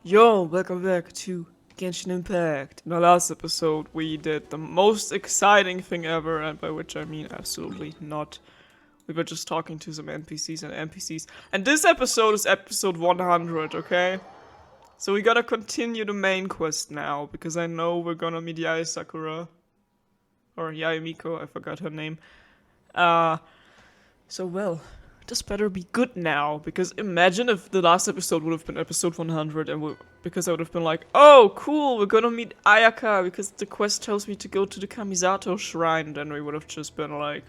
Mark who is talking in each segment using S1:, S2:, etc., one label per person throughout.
S1: Yo, welcome back to Genshin Impact. In our last episode, we did the most exciting thing ever, and by which I mean absolutely not. We were just talking to some NPCs. And this episode is episode 100, okay? So we gotta continue the main quest now, because I know we're gonna meet Yae Sakura. Or Yae Miko, I forgot her name. Well, this better be good now, because imagine if the last episode would have been episode 100, and because I would have been like, oh, cool, we're gonna meet Ayaka, because the quest tells me to go to the Kamisato shrine, then we would have just been like,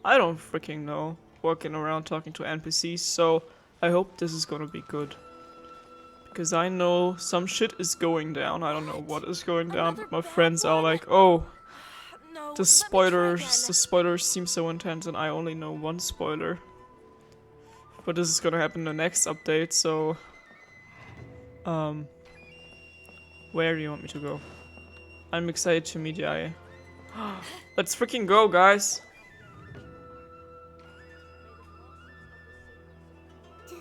S1: I don't freaking know, walking around talking to NPCs, so I hope this is gonna be good. Because I know some shit is going down, I don't know what is going down, but my friends are like, oh, the spoilers seem so intense, and I only know one spoiler. But this is gonna happen in the next update, so... Where do you want me to go? I'm excited to meet Yae. Let's freaking go, guys!
S2: Do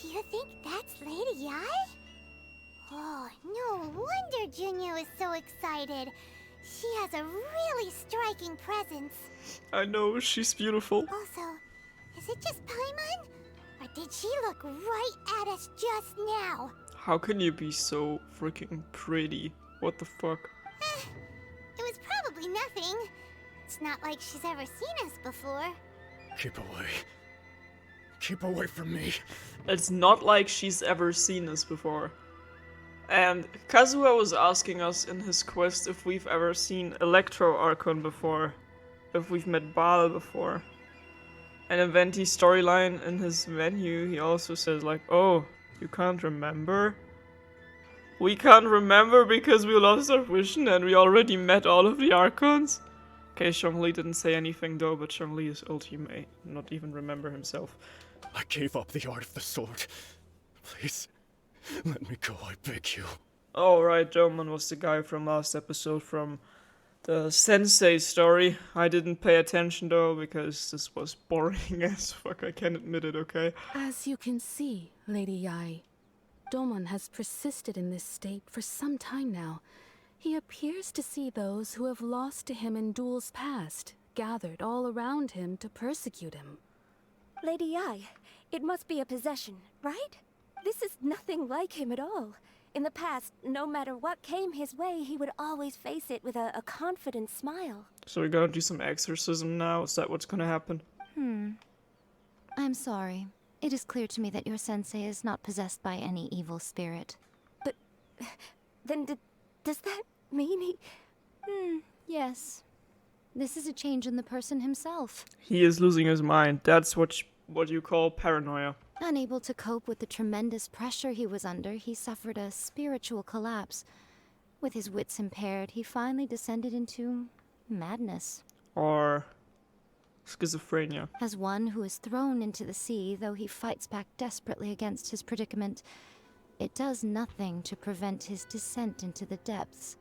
S2: you think that's Lady Yae? Oh, no wonder Junyo is so excited. She has a really striking presence.
S1: I know, she's beautiful.
S2: Also, is it just Paimon? Or did she look right at us just now?
S1: How can you be so freaking pretty? What the fuck?
S2: It was probably nothing. It's not like she's ever seen us before.
S3: Keep away. Keep away from me.
S1: It's not like she's ever seen us before. And Kazuha was asking us in his quest if we've ever seen Electro Archon before. If we've met Baal before. And in Venti's storyline in his menu, he also says like, oh, you can't remember? We can't remember because we lost our vision and we already met all of the Archons? Okay, Zhongli didn't say anything though, but Zhongli is ultimate, not even remember himself.
S3: I gave up the art of the sword. Please, let me go, I beg you.
S1: Oh right, Doman was the guy from last episode from the Sensei story. I didn't pay attention though, because this was boring as fuck, I can admit it, okay?
S4: As you can see, Lady Yae, Domon has persisted in this state for some time now. He appears to see those who have lost to him in duels past, gathered all around him to persecute him.
S5: Lady Yae, it must be a possession, right? This is nothing like him at all. In the past, no matter what came his way, he would always face it with a confident smile.
S1: So we're gonna do some exorcism now? Is that what's gonna happen?
S6: I'm sorry. It is clear to me that your sensei is not possessed by any evil spirit.
S5: But then does that mean he...
S6: Yes. This is a change in the person himself.
S1: He is losing his mind. That's what you call paranoia.
S6: Unable to cope with the tremendous pressure he was under, he suffered a spiritual collapse. With his wits impaired, he finally descended into madness.
S1: Or schizophrenia.
S6: As one who is thrown into the sea, though he fights back desperately against his predicament, it does nothing to prevent his descent into the depths.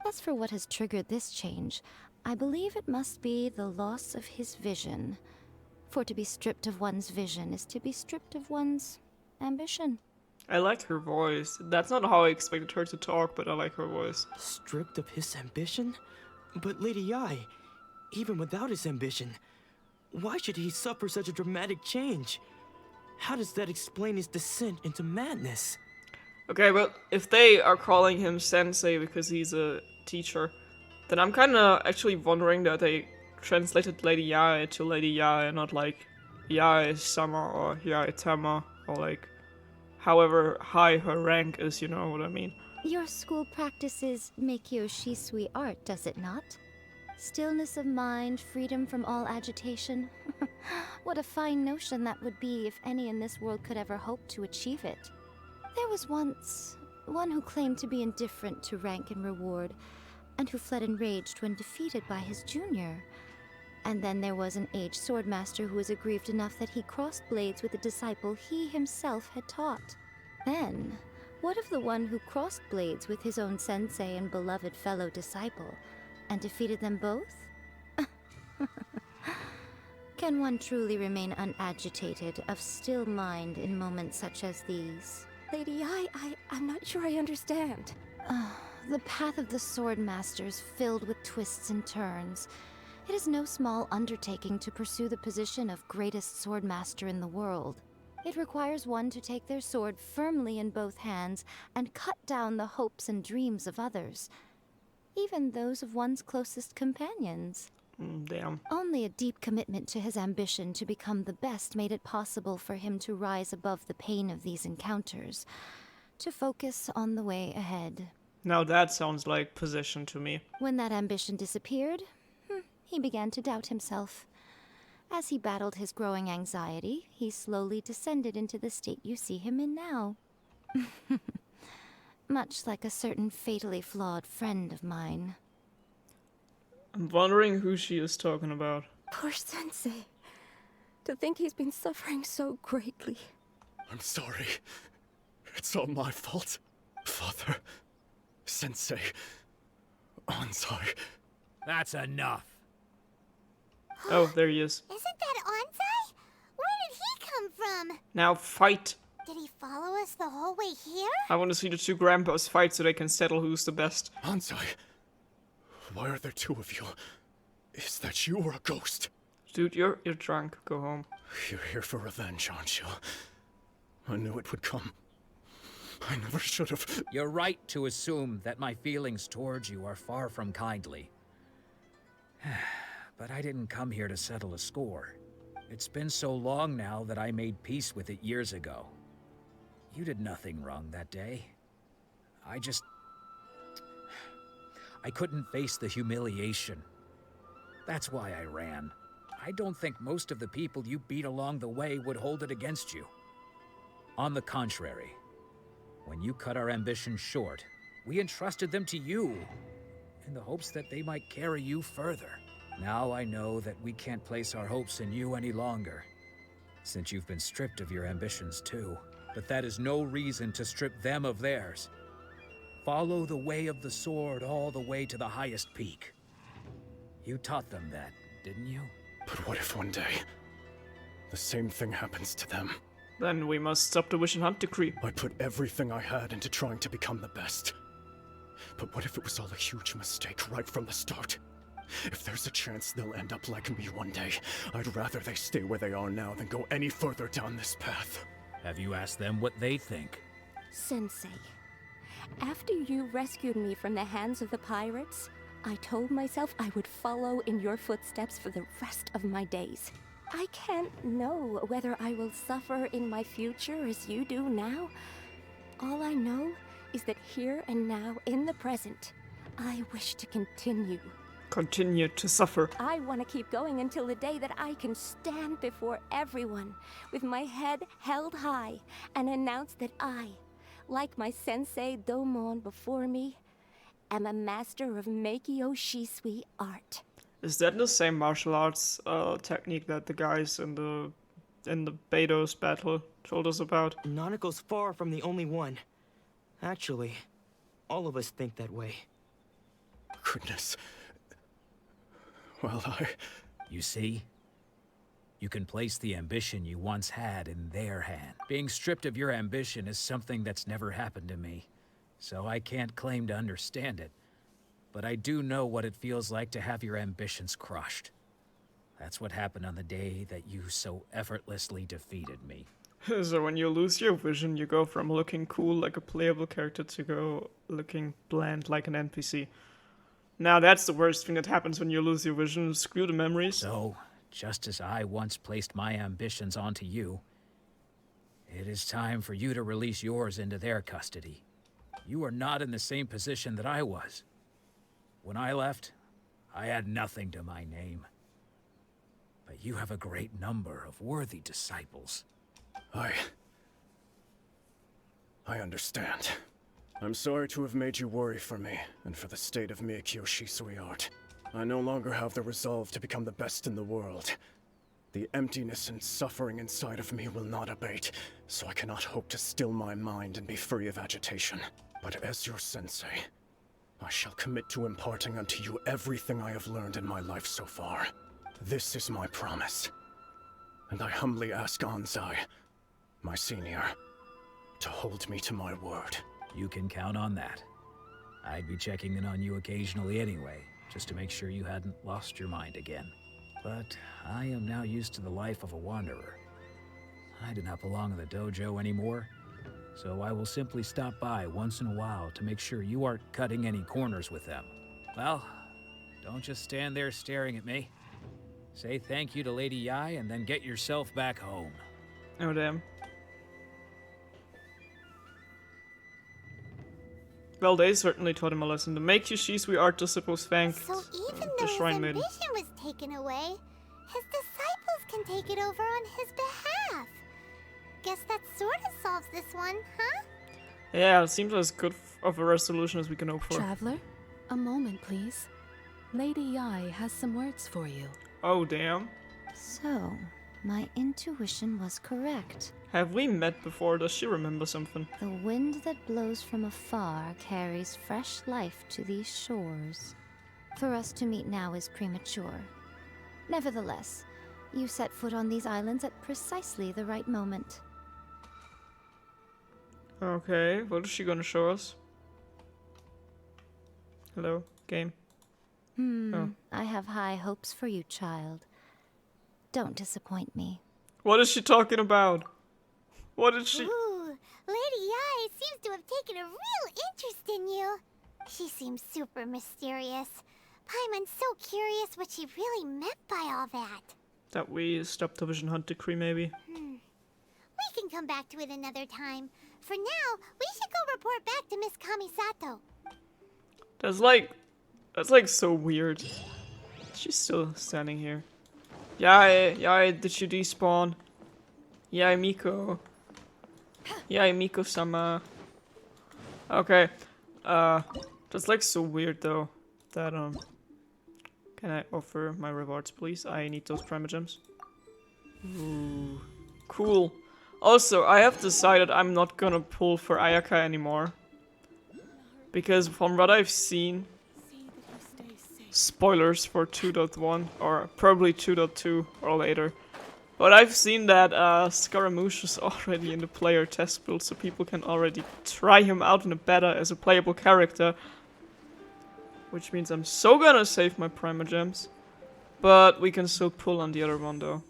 S6: As for what has triggered this change, I believe it must be the loss of his vision. For to be stripped of one's vision is to be stripped of one's ambition.
S1: I liked her voice. That's not how I expected her to talk, but I like her voice.
S7: Stripped of his ambition? But Lady Yae, even without his ambition, why should he suffer such a dramatic change? How does that explain his descent into madness?
S1: Okay, but if they are calling him sensei because he's a teacher, then I'm kinda actually wondering that they translated Lady Yae to Lady Yae, not like Yae-sama or Yae-tama, or like however high her rank is, you know what I mean?
S6: Your school practices Meikyo Shisui art, does it not? Stillness of mind, freedom from all agitation. What a fine notion that would be if any in this world could ever hope to achieve it. There was once one who claimed to be indifferent to rank and reward, and who fled enraged when defeated by his junior. And then there was an aged swordmaster who was aggrieved enough that he crossed blades with a disciple he himself had taught. Then, what of the one who crossed blades with his own sensei and beloved fellow disciple, and defeated them both? Can one truly remain unagitated, of still mind in moments such as these?
S5: Lady I'm not sure I understand.
S6: The path of the Sword Master is filled with twists and turns. It is no small undertaking to pursue the position of greatest Sword Master in the world. It requires one to take their sword firmly in both hands and cut down the hopes and dreams of others, even those of one's closest companions.
S1: Damn.
S6: Only a deep commitment to his ambition to become the best made it possible for him to rise above the pain of these encounters, to focus on the way ahead.
S1: Now that sounds like possession to me.
S6: When that ambition disappeared, he began to doubt himself. As he battled his growing anxiety, he slowly descended into the state you see him in now. Much like a certain fatally flawed friend of mine.
S1: I'm wondering who she is talking about.
S5: Poor Sensei. To think he's been suffering so greatly.
S3: I'm sorry. It's all my fault. Father, Sensei, Anzai.
S8: That's enough.
S1: Oh, there he is.
S2: Isn't that Anzai? Where did he come from?
S1: Now fight!
S2: Did he follow us the whole way here?
S1: I want to see the two grandpas fight so they can settle who's the best.
S3: Anzai, why are there two of you? Is that you or a ghost?
S1: Dude, you're drunk. Go home.
S3: You're here for revenge, aren't you? I knew it would come. I never should have.
S8: You're right to assume that my feelings towards you are far from kindly. But I didn't come here to settle a score. It's been so long now that I made peace with it years ago. You did nothing wrong that day. I couldn't face the humiliation. That's why I ran. I don't think most of the people you beat along the way would hold it against you. On the contrary, when you cut our ambitions short, we entrusted them to you, in the hopes that they might carry you further. Now I know that we can't place our hopes in you any longer, since you've been stripped of your ambitions too. But that is no reason to strip them of theirs. Follow the way of the sword all the way to the highest peak. You taught them that, didn't you?
S3: But what if one day, the same thing happens to them?
S1: Then we must stop the Wish and Hunt decree.
S3: I put everything I had into trying to become the best. But what if it was all a huge mistake right from the start? If there's a chance they'll end up like me one day, I'd rather they stay where they are now than go any further down this path.
S8: Have you asked them what they think?
S5: Sensei, after you rescued me from the hands of the pirates, I told myself I would follow in your footsteps for the rest of my days. I can't know whether I will suffer in my future as you do now. All I know is that here and now, in the present, I wish to continue.
S1: Continue to suffer.
S5: I want to keep going until the day that I can stand before everyone with my head held high and announce that I, like my sensei Domon before me, am a master of miHoYo Shisui art.
S1: Is that the same martial arts technique that the guys in the Beido's battle told us about?
S7: Nanako's far from the only one. Actually, all of us think that way.
S3: Goodness. Well,
S8: You see? You can place the ambition you once had in their hand. Being stripped of your ambition is something that's never happened to me, so I can't claim to understand it. But I do know what it feels like to have your ambitions crushed. That's what happened on the day that you so effortlessly defeated me.
S1: So when you lose your vision, you go from looking cool like a playable character to go looking bland like an NPC. Now that's the worst thing that happens when you lose your vision. Screw the memories.
S8: So, just as I once placed my ambitions onto you, it is time for you to release yours into their custody. You are not in the same position that I was. When I left, I had nothing to my name. But you have a great number of worthy disciples.
S3: I understand. I'm sorry to have made you worry for me, and for the state of miHoYo Shisui art. I no longer have the resolve to become the best in the world. The emptiness and suffering inside of me will not abate, so I cannot hope to still my mind and be free of agitation. But as your sensei, I shall commit to imparting unto you everything I have learned in my life so far. This is my promise. And I humbly ask Anzai, my senior, to hold me to my word.
S8: You can count on that. I'd be checking in on you occasionally anyway, just to make sure you hadn't lost your mind again. But I am now used to the life of a wanderer. I do not belong in the dojo anymore, so I will simply stop by once in a while to make sure you aren't cutting any corners with them. Well, don't just stand there staring at me. Say thank you to Lady Yai and then get yourself back home.
S1: Oh, damn. Well, they certainly taught him a lesson. The make you Shisui art, I suppose, thanked
S2: So even
S1: the
S2: though his
S1: Shrine Maiden.
S2: ambition was taken away, his disciples can take it over on his behalf. Guess that sort of solves this one, huh?
S1: Yeah, it seems as good of a resolution as we can hope for.
S4: Traveler, a moment, please. Lady Yai has some words for you.
S1: Oh, damn.
S6: So, my intuition was correct.
S1: Have we met before? Does she remember something?
S6: The wind that blows from afar carries fresh life to these shores. For us to meet now is premature. Nevertheless, you set foot on these islands at precisely the right moment.
S1: Okay, what is she gonna show us? Hello, game. Oh.
S6: I have high hopes for you, child. Don't disappoint me.
S1: What is she talking about? What did she...
S2: Ooh, Lady Yai seems to have taken a real interest in you. She seems super mysterious. Paimon's so curious what she really meant by all that.
S1: That we stopped the Vision Hunt decree, maybe?
S2: We can come back to it another time. For now, we should go report back to Miss Kamisato.
S1: That's like so weird. She's still standing here. Yai, did you despawn? Yai Miko. Yai Miko-sama. Okay. That's like so weird though. That can I offer my rewards, please? I need those Primogems. Ooh, cool. Also, I have decided I'm not gonna pull for Ayaka anymore. Because from what I've seen, spoilers for 2.1 or probably 2.2 or later. But I've seen that Scaramouche is already in the player test build, so people can already try him out in the beta as a playable character. Which means I'm so gonna save my Primogems. But we can still pull on the other one though.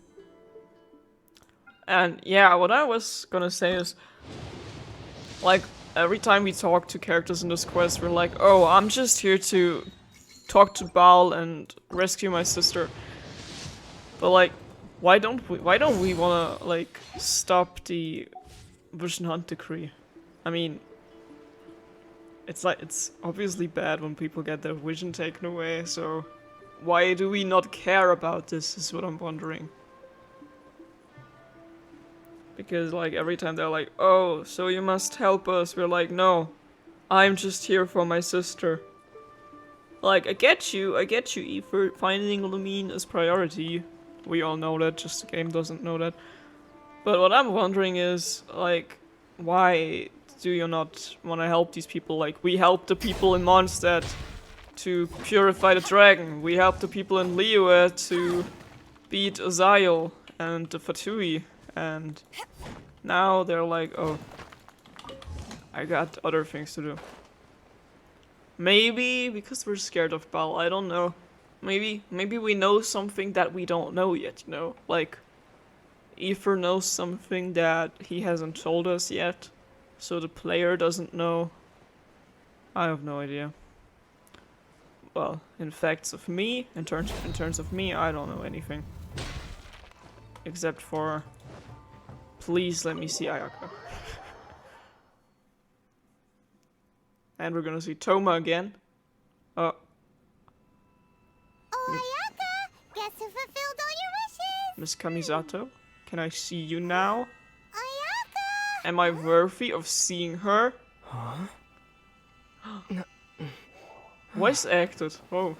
S1: And yeah, what I was gonna say is, like, every time we talk to characters in this quest, we're like, oh, I'm just here to talk to Baal and rescue my sister. But like, why don't we wanna like stop the Vision Hunt decree? I mean, it's obviously bad when people get their vision taken away, so why do we not care about this is what I'm wondering. Because like every time they're like, oh, so you must help us, we're like, no, I'm just here for my sister. Like, I get you, Aether, finding Lumine is priority. We all know that, just the game doesn't know that. But what I'm wondering is, like, why do you not want to help these people? Like, we helped the people in Mondstadt to purify the dragon. We helped the people in Liyue to beat Azael and the Fatui. And now they're like, oh, I got other things to do. Maybe because we're scared of Baal, I don't know. Maybe we know something that we don't know yet, you know? Like, Aether knows something that he hasn't told us yet, so the player doesn't know. I have no idea. Well, in terms of me, I don't know anything. Except for, please let me see Ayaka. And we're gonna see Toma again.
S2: Oh, Ayaka! Guess who fulfilled all your wishes?
S1: Miss Kamisato, can I see you now?
S2: Ayaka!
S1: Am I worthy of seeing her?
S7: Huh?
S1: Voice acted. Oh.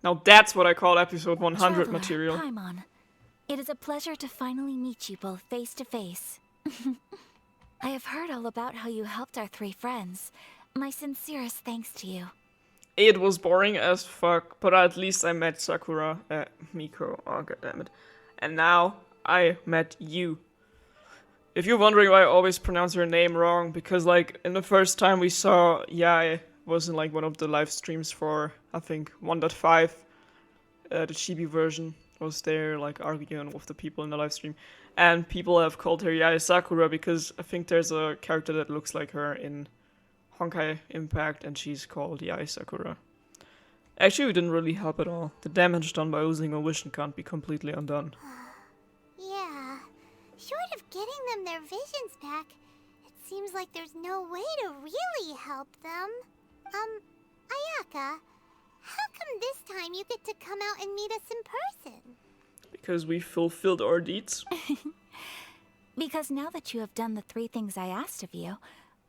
S1: Now that's what I call episode 100
S5: Traveler,
S1: material.
S5: Paimon, it is a pleasure to finally meet you both face to face.
S9: I have heard all about how you helped our 3 friends. My sincerest thanks to you.
S1: It was boring as fuck, but at least I met Sakura, Miko, oh goddammit. And now I met you. If you're wondering why I always pronounce her name wrong, because like in the first time we saw Yae was in like one of the live streams for I think 1.5, the chibi version was there like arguing with the people in the live stream, and people have called her Yae Sakura because I think there's a character that looks like her in Honkai Impact, and she's called Yae Sakura. Actually, we didn't really help at all. The damage done by losing a vision can't be completely undone.
S2: Yeah. Short of getting them their visions back, it seems like there's no way to really help them. Ayaka, how come this time you get to come out and meet us in person?
S1: Because we fulfilled our deeds.
S9: Because now that you have done the 3 things I asked of you,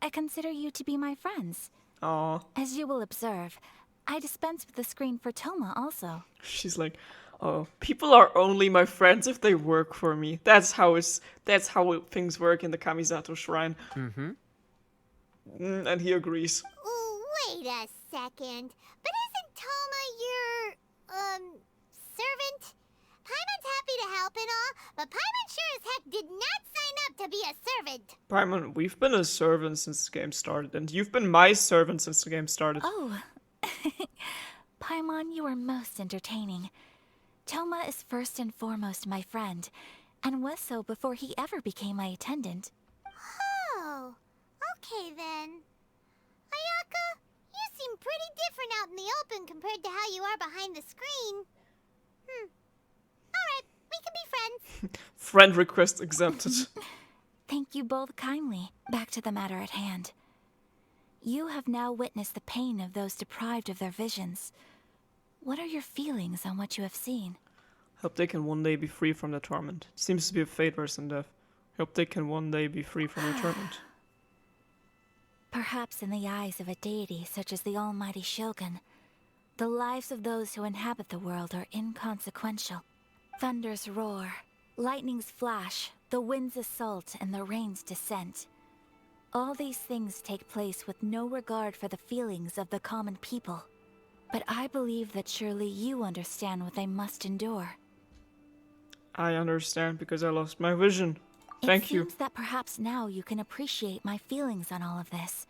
S9: I consider you to be my friends.
S1: Aww.
S9: As you will observe, I dispense with the screen for Toma also.
S1: She's like, oh, people are only my friends if they work for me. That's how things work in the Kamisato Shrine.
S10: Mm-hmm.
S1: And he agrees.
S2: Oh, wait a second. But isn't Toma your, servant? Paimon's happy to help and all, but Paimon sure as heck did not sign up to be a servant.
S1: Paimon, we've been a servant since the game started, and you've been my servant since the game started.
S9: Oh. Paimon, you are most entertaining. Toma is first and foremost my friend, and was so before he ever became my attendant.
S2: Oh, okay then. Ayaka, you seem pretty different out in the open compared to how you are behind the screen. Alright, we can be friends.
S1: Friend request accepted.
S9: Thank you both kindly. Back to the matter at hand. You have now witnessed the pain of those deprived of their visions. What are your feelings on what you have seen?
S1: Hope they can one day be free from the torment. It seems to be a fate worse than death. Hope they can one day be free from the torment.
S9: Perhaps in the eyes of a deity such as the almighty Shogun, the lives of those who inhabit the world are inconsequential. Thunders roar, lightnings flash, the winds assault, and the rains descent. All these things take place with no regard for the feelings of the common people. But I believe that surely you understand what they must endure.
S1: I understand because I lost my vision. Thank you.
S9: It seems that perhaps now you can appreciate my feelings on all of this.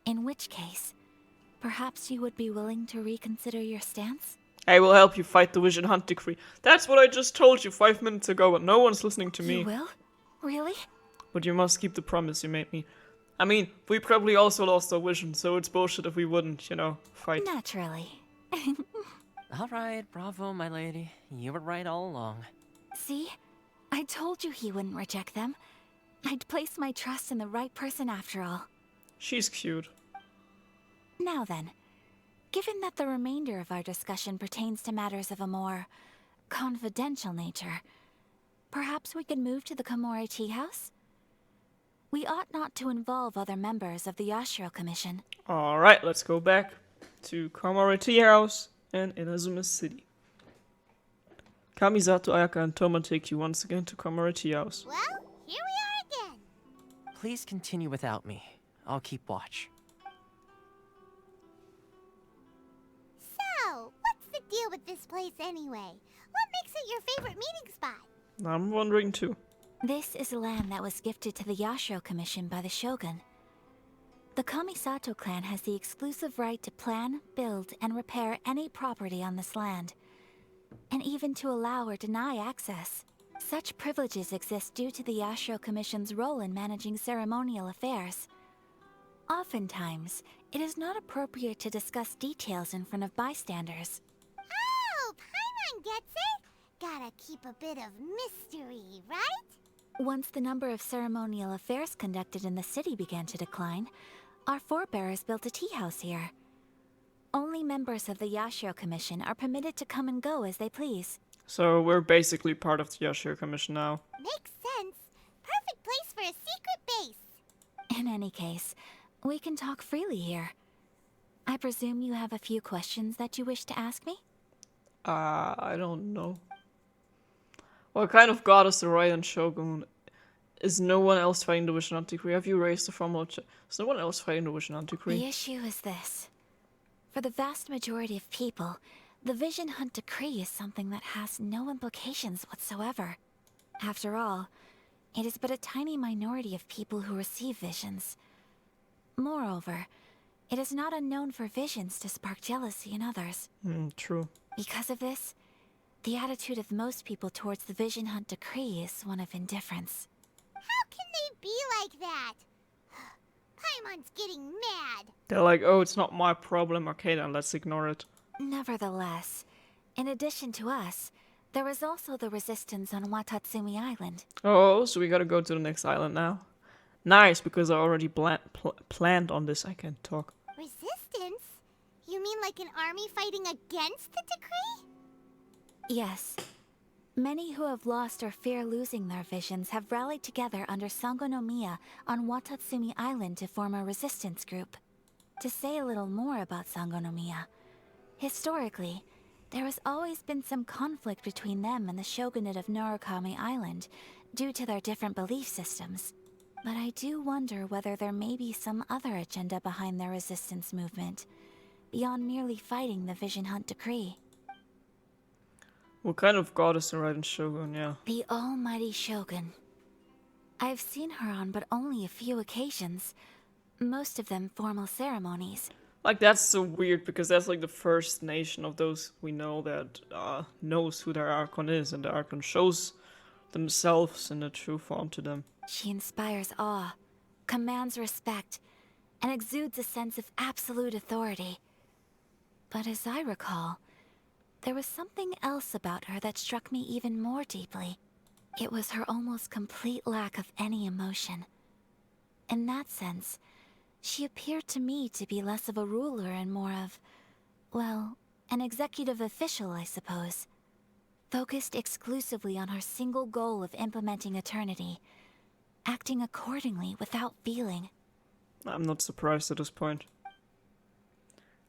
S9: In which case, perhaps you would be willing to reconsider your stance?
S1: I will help you fight the Vision Hunt Decree. That's what I just told you 5 minutes ago, but no one's listening to me.
S9: You will? Really?
S1: But you must keep the promise you made me. I mean, we probably also lost our vision, so it's bullshit if we wouldn't, fight.
S9: Naturally.
S10: Alright, bravo, my lady. You were right all along.
S9: See? I told you he wouldn't reject them. I'd placed my trust in the right person after all.
S1: She's cute.
S9: Now then, given that the remainder of our discussion pertains to matters of a more confidential nature, perhaps we could move to the Komori Tea House? We ought not to involve other members of the Yashiro Commission.
S1: Alright, let's go back to Komori Tea House and Inazuma City. Kamisato, Ayaka, and Toma take you once again to Komori Tea House.
S2: Well, here we are again.
S10: Please continue without me. I'll keep watch.
S2: So, what's the deal with this place anyway? What makes it your favorite meeting spot?
S1: I'm wondering too.
S9: This is land that was gifted to the Yashiro Commission by the Shogun. The Kamisato clan has the exclusive right to plan, build, and repair any property on this land, and even to allow or deny access. Such privileges exist due to the Yashiro Commission's role in managing ceremonial affairs. Oftentimes, it is not appropriate to discuss details in front of bystanders.
S2: Oh, Paimon gets it. Gotta keep a bit of mystery, right?
S9: Once the number of ceremonial affairs conducted in the city began to decline, our forebears built a tea house here. Only members of the Yashiro Commission are permitted to come and go as they please.
S1: So we're basically part of the Yashiro Commission now.
S2: Makes sense. Perfect place for a secret base.
S9: In any case, we can talk freely here. I presume you have a few questions that you wish to ask me?
S1: I don't know. What kind of god is the Royal Shogun? Is no one else fighting the Vision Hunt Decree? Have you raised the formal Is no one else fighting the Vision Hunt Decree?
S9: The issue is this. For the vast majority of people, the Vision Hunt Decree is something that has no implications whatsoever. After all, it is but a tiny minority of people who receive visions. Moreover, it is not unknown for visions to spark jealousy in others.
S1: True.
S9: Because of this, the attitude of most people towards the Vision Hunt Decree is one of indifference.
S2: How can they be like that? Paimon's getting mad.
S1: They're like, oh, it's not my problem. Okay, then let's ignore it.
S9: Nevertheless, in addition to us, there is also the resistance on Watatsumi Island.
S1: Oh, so we gotta go to the next island now. Nice, because I already planned on this. I can't talk.
S2: Resistance? You mean like an army fighting against the decree?
S9: Yes. Many who have lost or fear losing their visions have rallied together under Sango no Miya on Watatsumi Island to form a resistance group. To say a little more about Sango no Miya, historically, there has always been some conflict between them and the shogunate of Narukami Island due to their different belief systems. But I do wonder whether there may be some other agenda behind their resistance movement, beyond merely fighting the Vision Hunt Decree.
S1: What kind of goddess in Raiden Shogun, yeah.
S9: The almighty Shogun. I've seen her on but only a few occasions, most of them formal ceremonies.
S1: Like, that's so weird, because that's like the first nation of those we know that knows who their Archon is, and the Archon shows themselves in the true form to them.
S9: She inspires awe, commands respect, and exudes a sense of absolute authority. But as I recall, there was something else about her that struck me even more deeply. It was her almost complete lack of any emotion. In that sense, she appeared to me to be less of a ruler and more of, well, an executive official, I suppose. Focused exclusively on her single goal of implementing eternity, acting accordingly without feeling.
S1: I'm not surprised at this point.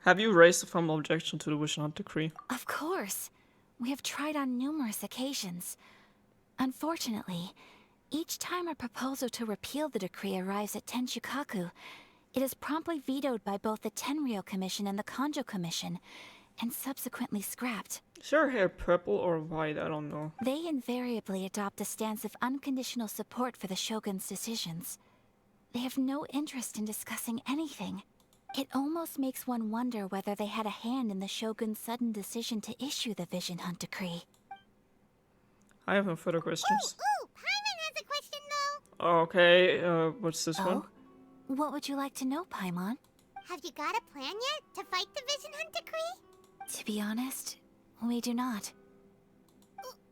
S1: Have you raised a formal objection to the Vision Hunt Decree?
S9: Of course. We have tried on numerous occasions. Unfortunately, each time a proposal to repeal the decree arrives at Tenshukaku, it is promptly vetoed by both the Tenryou Commission and the Kanjo Commission, and subsequently scrapped.
S1: Is her hair purple or white? I don't know.
S9: They invariably adopt a stance of unconditional support for the Shogun's decisions. They have no interest in discussing anything. It almost makes one wonder whether they had a hand in the Shogun's sudden decision to issue the Vision Hunt Decree.
S1: I have no further questions.
S2: Ooh, Paimon has a question though.
S1: Okay, what's this one?
S9: What would you like to know, Paimon?
S2: Have you got a plan yet to fight the Vision Hunt Decree?
S9: To be honest, we do not.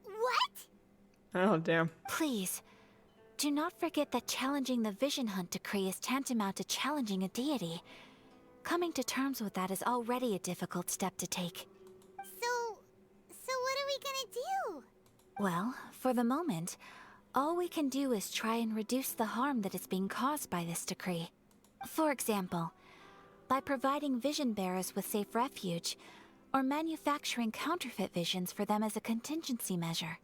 S2: What?
S1: Oh, damn.
S9: Please, do not forget that challenging the Vision Hunt Decree is tantamount to challenging a deity. Coming to terms with that is already a difficult step to take.
S2: So what are we gonna do?
S9: Well, for the moment, all we can do is try and reduce the harm that is being caused by this decree. For example, by providing vision bearers with safe refuge, or manufacturing counterfeit visions for them as a contingency measure.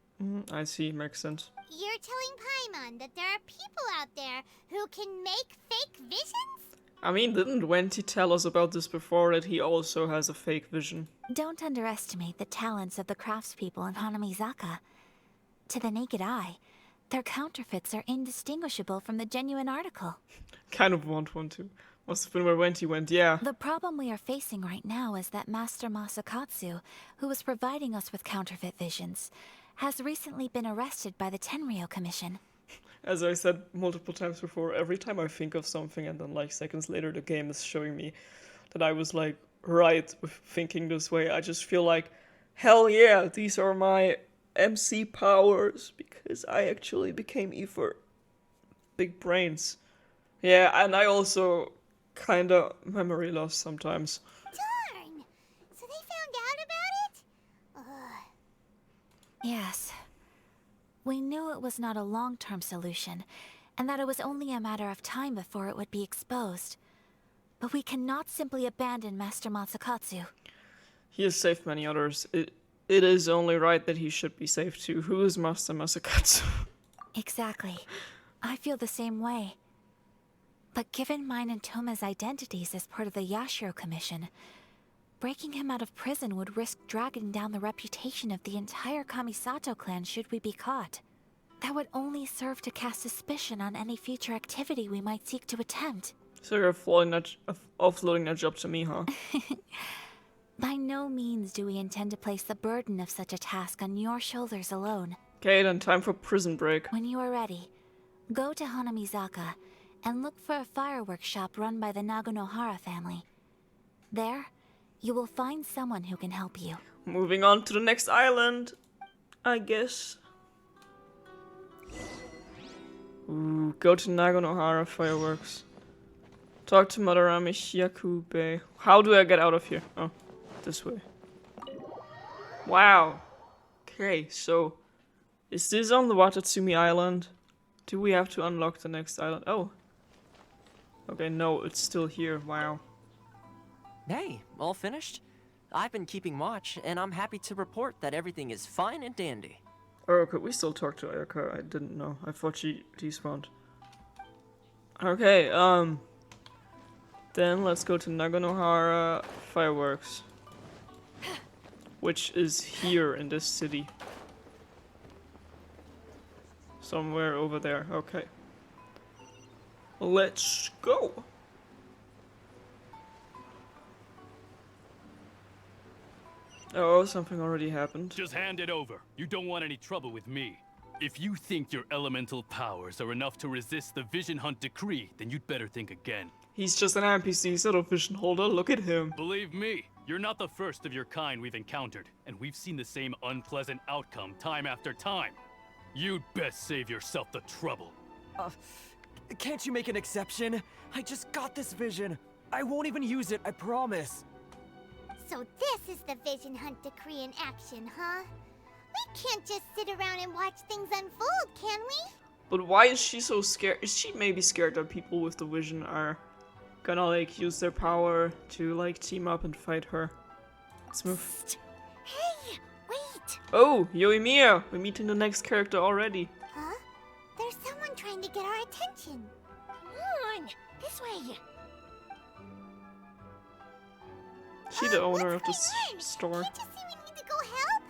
S1: I see, makes sense.
S2: You're telling Paimon that there are people out there who can make fake visions?
S1: I mean, didn't Wenty tell us about this before, that he also has a fake vision?
S9: Don't underestimate the talents of the craftspeople in Hanamizaka. To the naked eye, their counterfeits are indistinguishable from the genuine article.
S1: Kind of want one too. Must have been where Wenty went, yeah.
S9: The problem we are facing right now is that Master Masakatsu, who was providing us with counterfeit visions, has recently been arrested by the Tenryou Commission.
S1: As I said multiple times before, every time I think of something and then like seconds later the game is showing me that I was like right with thinking this way, I just feel like, hell yeah, these are my MC powers, because I actually became Ether. Big brains. Yeah, and I also kinda memory loss sometimes.
S2: Darn! So they found out about it? Ugh.
S9: Yes. We knew it was not a long-term solution, and that it was only a matter of time before it would be exposed. But we cannot simply abandon Master Masakatsu.
S1: He has saved many others. It is only right that he should be saved too. Who is Master Masakatsu?
S9: Exactly. I feel the same way. But given mine and Toma's identities as part of the Yashiro Commission, breaking him out of prison would risk dragging down the reputation of the entire Kamisato clan should we be caught. That would only serve to cast suspicion on any future activity we might seek to attempt.
S1: So you're offloading that job to me, huh?
S9: By no means do we intend to place the burden of such a task on your shoulders alone.
S1: Okay, then time for prison break.
S9: When you are ready, go to Hanamizaka and look for a fireworks shop run by the Naganohara family. There, you will find someone who can help you.
S1: Moving on to the next island, I guess. Ooh, go to Naganohara fireworks. Talk to Madarame Hyakube. How do I get out of here? Oh, this way. Wow. Okay, so is this on the Watatsumi Island? Do we have to unlock the next island? Oh. Okay, no, it's still here. Wow.
S10: Hey, all finished? I've been keeping watch, and I'm happy to report that everything is fine and dandy.
S1: Oh, could we still talk to Ayaka? I didn't know. I thought she despawned. Okay, then let's go to Naganohara Fireworks. Which is here in this city. Somewhere over there. Okay. Let's go. Oh, something already happened.
S11: Just hand it over. You don't want any trouble with me. If you think your elemental powers are enough to resist the Vision Hunt decree, then you'd better think again.
S1: He's just an NPC, he's not a vision holder. Look at him.
S11: Believe me, you're not the first of your kind we've encountered, and we've seen the same unpleasant outcome time after time. You'd best save yourself the trouble.
S12: Can't you make an exception? I just got this vision. I won't even use it, I promise.
S2: So this is the Vision Hunt decree in action, huh? We can't just sit around and watch things unfold, can we?
S1: But why is she so scared? Is she maybe scared that people with the vision are gonna like use their power to like team up and fight her? Let's move.
S2: Hey, wait!
S1: Oh, Yoimiya! We're meeting the next character already.
S2: Huh? There's someone trying to get our attention. Come on, this way.
S1: Is she the owner of this store?
S2: Can't you see we need to go help?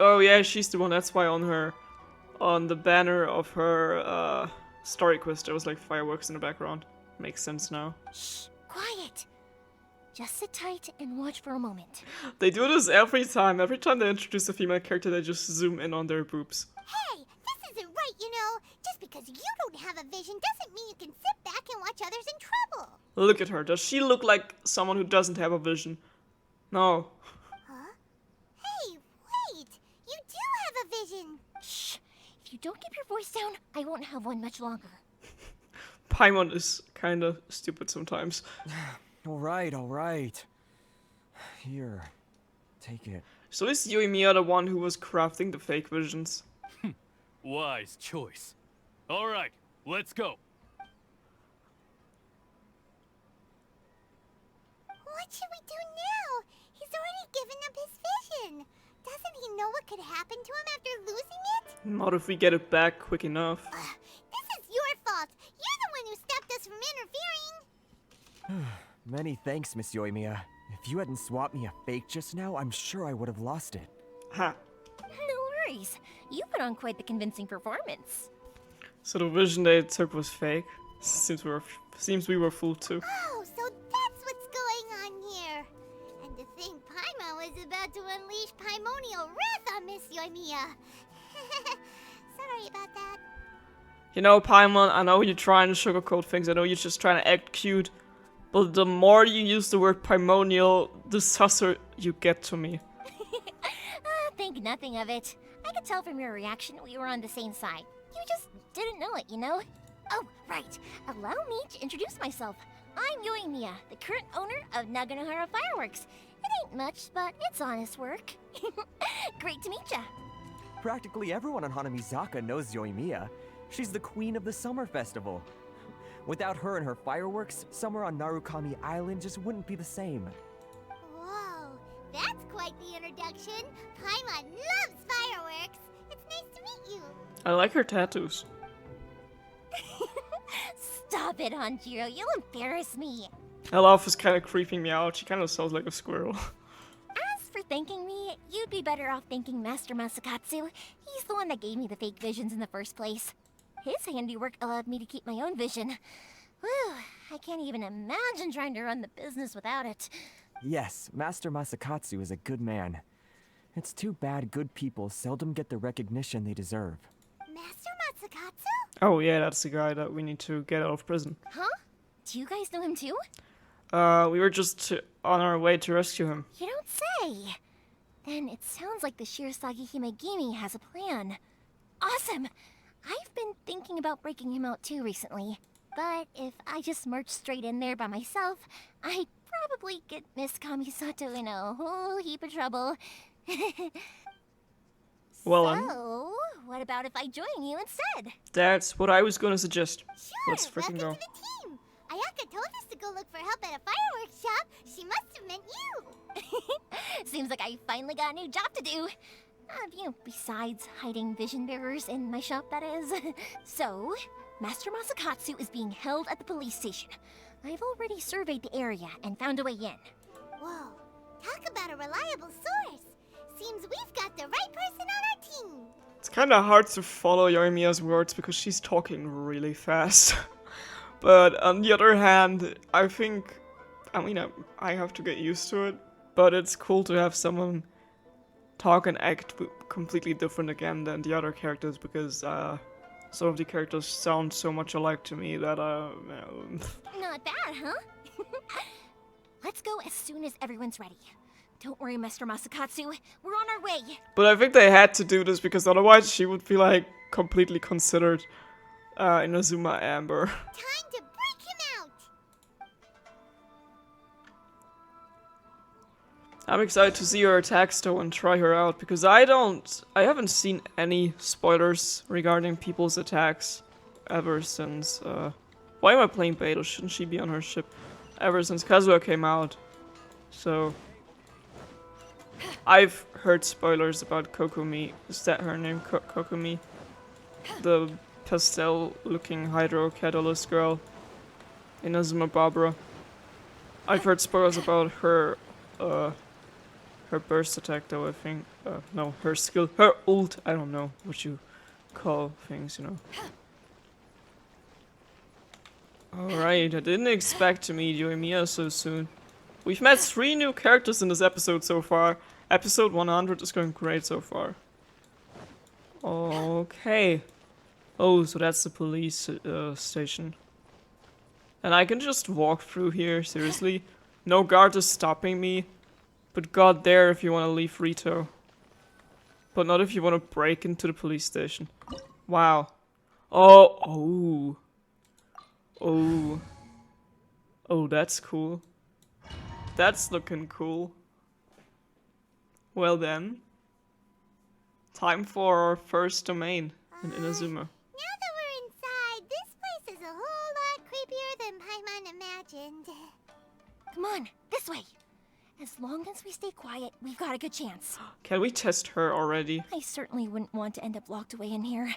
S1: Oh yeah, she's the one. That's why on the banner of her story quest there was like fireworks in the background. Makes sense now.
S2: Shh, quiet. Just sit tight and watch for a moment.
S1: They do this every time. Every time they introduce a female character, they just zoom in on their boobs.
S2: Hey, this isn't right, you know. Just because you don't have a vision doesn't mean you can sit back and watch others in trouble.
S1: Look at her. Does she look like someone who doesn't have a vision? No.
S2: Huh? Hey, wait. You do have a vision.
S13: Shh. If you don't keep your voice down, I won't have one much longer.
S1: Paimon is kinda stupid sometimes.
S12: Alright. Here, take it.
S1: So is Yoimiya the one who was crafting the fake visions?
S11: Wise choice. Alright, let's go.
S2: What should we do now? He's already given up his vision. Doesn't he know what could happen to him after losing it?
S1: Not if we get it back quick enough.
S2: This is your fault. You're the one who stopped us from interfering.
S12: Many thanks, Miss Yoimiya. If you hadn't swapped me a fake just now, I'm sure I would have lost it.
S1: Ha.
S13: No worries. You put on quite the convincing performance.
S1: So the vision they took was fake. Seems we were fooled too.
S2: Oh, so that's what's going on here. And to think Paimon was about to unleash Paimonial wrath on Miss Yoimiya. Sorry about that.
S1: You know, Paimon, I know you're trying to sugarcoat things. I know you're just trying to act cute. But the more you use the word Paimonial, the susser you get to me.
S13: Think nothing of it. I could tell from your reaction we were on the same side. You just didn't know it, you know? Oh, right. Allow me to introduce myself. I'm Yoimiya, the current owner of Naganohara Fireworks. It ain't much, but it's honest work. Great to meet ya.
S12: Practically everyone on Hanamizaka knows Yoimiya. She's the queen of the summer festival. Without her and her fireworks, summer on Narukami Island just wouldn't be the same.
S2: Whoa, that's quite the introduction. Paimon loves fireworks. It's nice to meet you.
S1: I like her tattoos.
S13: Stop it, Hanjiro. You'll embarrass me.
S1: Elf is kind of creeping me out. She kind of sounds like a squirrel.
S13: As for thanking me, you'd be better off thanking Master Masakatsu. He's the one that gave me the fake visions in the first place. His handiwork allowed me to keep my own vision. Whew, I can't even imagine trying to run the business without it.
S12: Yes, Master Masakatsu is a good man. It's too bad good people seldom get the recognition they deserve.
S2: Master Matsukatsu?
S1: Oh yeah, that's the guy that we need to get out of prison.
S13: Huh? Do you guys know him too?
S1: We were just on our way to rescue him.
S13: You don't say. Then it sounds like the Shirasagi Himegimi has a plan. Awesome! I've been thinking about breaking him out too recently. But if I just marched straight in there by myself, I'd probably get Miss Kamisato in a whole heap of trouble.
S1: Well,
S13: so, what about if I join you instead?
S1: that's what I was gonna suggest.
S2: Sure,
S1: Let's freaking
S2: welcome
S1: go.
S2: to the team. Ayaka told us to go look for help at a fireworks shop. She must have meant you.
S13: Seems like I finally got a new job to do. Besides hiding vision bearers in my shop, that is. So, Master Masakatsu is being held at the police station. I've already surveyed the area and found a way in.
S2: Whoa, talk about a reliable source. Seems we've got the right person on our team.
S1: It's kind of hard to follow Yoimiya's words because she's talking really fast. But on the other hand, I have to get used to it. But it's cool to have someone talk and act completely different again than the other characters because some of the characters sound so much alike to me that
S13: Not bad, huh? Let's go as soon as everyone's ready. Don't worry, Mr. Masakatsu. We're on our way.
S1: But I think they had to do this because otherwise she would be like completely considered Inazuma Amber.
S2: Time to break him out.
S1: I'm excited to see her attacks though and try her out because I haven't seen any spoilers regarding people's attacks ever since why am I playing Beidou? Shouldn't she be on her ship? Ever since Kazuha came out. So I've heard spoilers about Kokumi. Is that her name? Kokumi? The pastel-looking Hydro Catalyst girl. Inazuma Barbara. I've heard spoilers about her burst attack though, I think. No, her skill. Her ult. I don't know what you call things, you know. Alright, I didn't expect to meet Yoimiya so soon. We've met 3 new characters in this episode so far. Episode 100 is going great so far. Okay. Oh, so that's the police station. And I can just walk through here, seriously? No guard is stopping me. But God dare if you want to leave Rito. But not if you want to break into the police station. Wow. Oh, that's cool. That's looking cool. Well then. Time for our first domain in Inazuma.
S2: Now that we're inside, this place is a whole lot creepier than Paimon imagined.
S13: Come on, this way. As long as we stay quiet, we've got a good chance.
S1: Can we test her already?
S13: I certainly wouldn't want to end up locked away in here.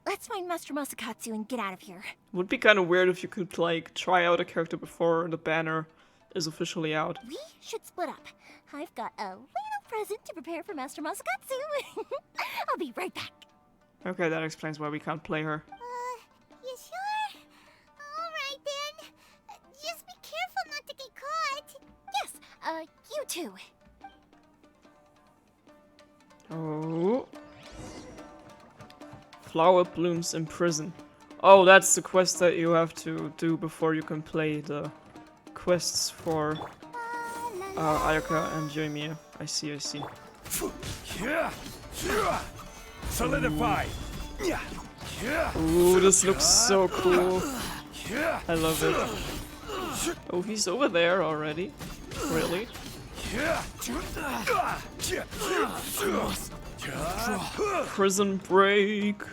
S13: Let's find Master Masakatsu and get out of here.
S1: Would be kind of weird if you could like try out a character before the banner is officially out.
S13: We should split up. I've got a little present to prepare for Master Masakatsu. I'll be right back.
S1: Okay, that explains why we can't play her.
S2: You sure? Alright then. Just be careful not to get caught.
S13: Yes, you too.
S1: Oh. Flower blooms in prison. Oh, that's the quest that you have to do before you can play the quests for Ayaka and Yoimiya. I see.
S3: Solidify.
S1: Ooh, this looks so cool. I love it. Oh, he's over there already? Really? Prison break.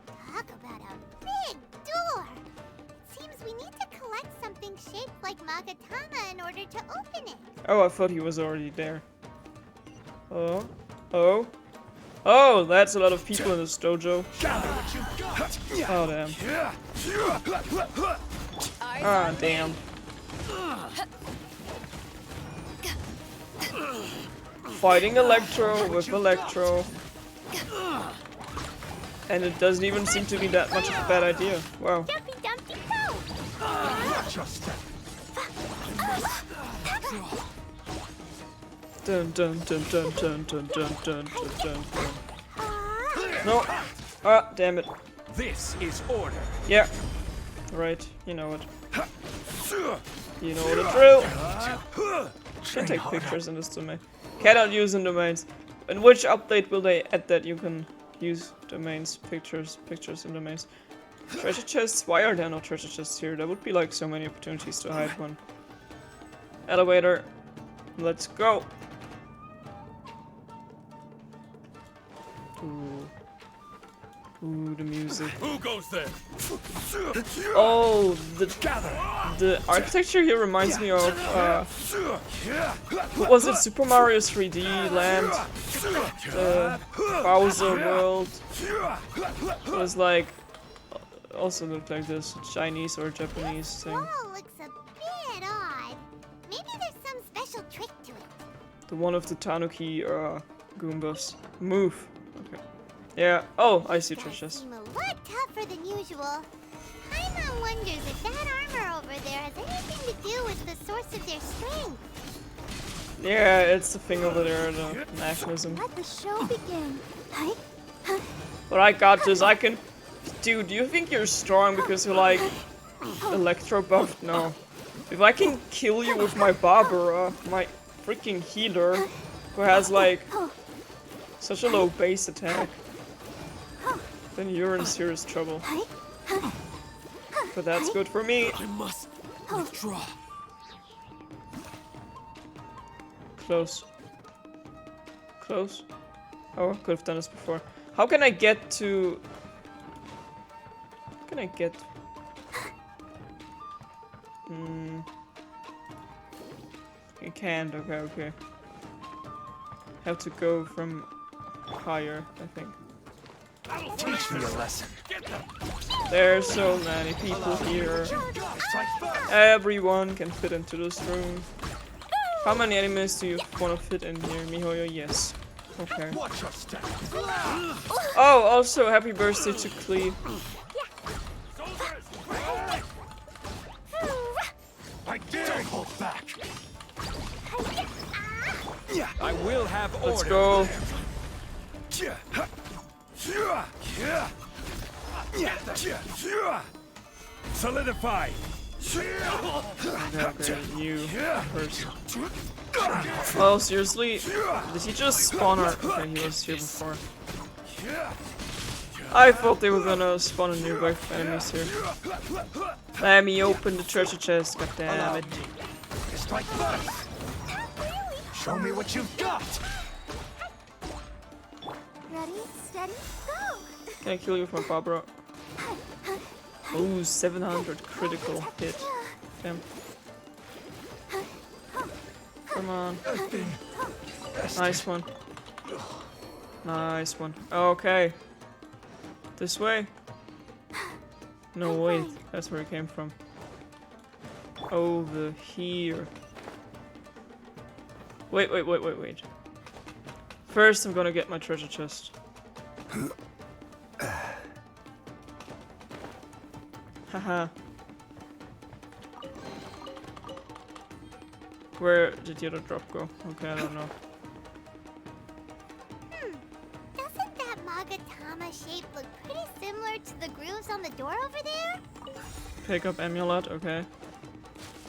S2: Talk about a big door. It seems we need to collect something shaped like Magatama in order to open it.
S1: Oh, I thought he was already there. Oh. Oh, that's a lot of people in this dojo. Oh, damn. Ah, damn. Fighting Electro with Electro. And it doesn't even seem to be that much of a bad idea. Wow. Dun dun dun dun dun dun dun dun dun dun. No. Ah, damn it.
S8: This is order.
S1: Yeah. Right, you know it. You know the drill. Can take pictures in this domain. Cannot use in domains. In which update will they add that you can use domains, pictures in domains? Treasure chests? Why are there no treasure chests here? There would be like so many opportunities to hide one. Elevator. Let's go. Ooh. Ooh, the music.
S8: Who goes there?
S1: Oh, the architecture here reminds me of what was it? Super Mario 3D Land, the Bowser World. It was like also looked like this Chinese or Japanese thing.
S2: Wall looks a bit odd. Maybe there's some special trick to it.
S1: The one of the Tanuki Goombas. Move. Okay. Yeah. Oh, I see treasures.
S2: Seem a lot tougher than usual. Paimon wonders if that armor over there has anything to do with the source of their strength.
S1: Yeah, it's the thing over there, the mechanism.
S2: Let the show begin.
S1: But I got this. I can. Dude, do you think you're strong because you're like electro buffed? No. If I can kill you with my Barbara, my freaking healer, who has like such a low base attack, then you're in serious trouble. But that's good for me.
S8: I must withdraw.
S1: Close. Close. Oh, I could have done this before. How can I get to... How can I get... You can't, okay. Have to go from higher, I think.
S12: Teach me a lesson.
S1: There's so many people here. Everyone can fit into this room. How many enemies do you want to fit in here, miHoYo? Yes. Okay. Oh, also happy birthday to Clee.
S8: I dare hold back. I will have order.
S1: Let's go.
S8: Solidify.
S1: Okay, you first. Oh, seriously? Did he just spawn our... Okay, he was here before. I thought they were gonna spawn a new wave of enemies here. Let me open the treasure chest, goddammit.
S8: Strike first. Show me what you've got.
S2: Ready, steady, go!
S1: Can I kill you with my Barbara? Ooh, 700 critical hit. Damn. Come on. Nice one. Nice one. Okay. This way? No, wait. That's where it came from. Over here. Wait. First, I'm gonna get my treasure chest. Haha. Where did the other drop go? Okay, I don't know.
S2: Doesn't that Magatama shape look pretty similar to the grooves on the door over there?
S1: Pick up amulet, okay.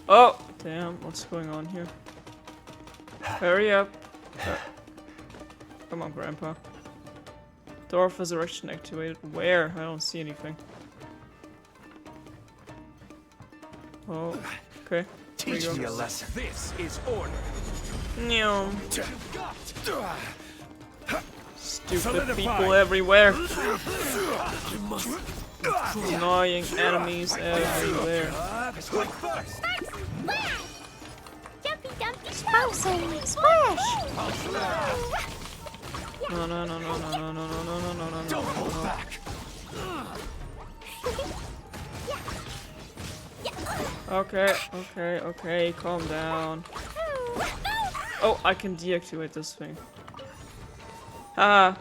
S1: Oh! Damn, what's going on here? Hurry up. Come on, Grandpa. Door of Resurrection activated. Where? I don't see anything. Oh, okay.
S8: Teach me a lesson. This is order.
S1: No. Stupid people everywhere. Annoying enemies everywhere.
S2: Jumpy dumpy splash!
S1: No, no, no, no, no, no, no, no, no, no, no, no.
S3: Don't hold back.
S1: Okay, okay, okay, calm down. Oh, I can deactivate this thing. Ah.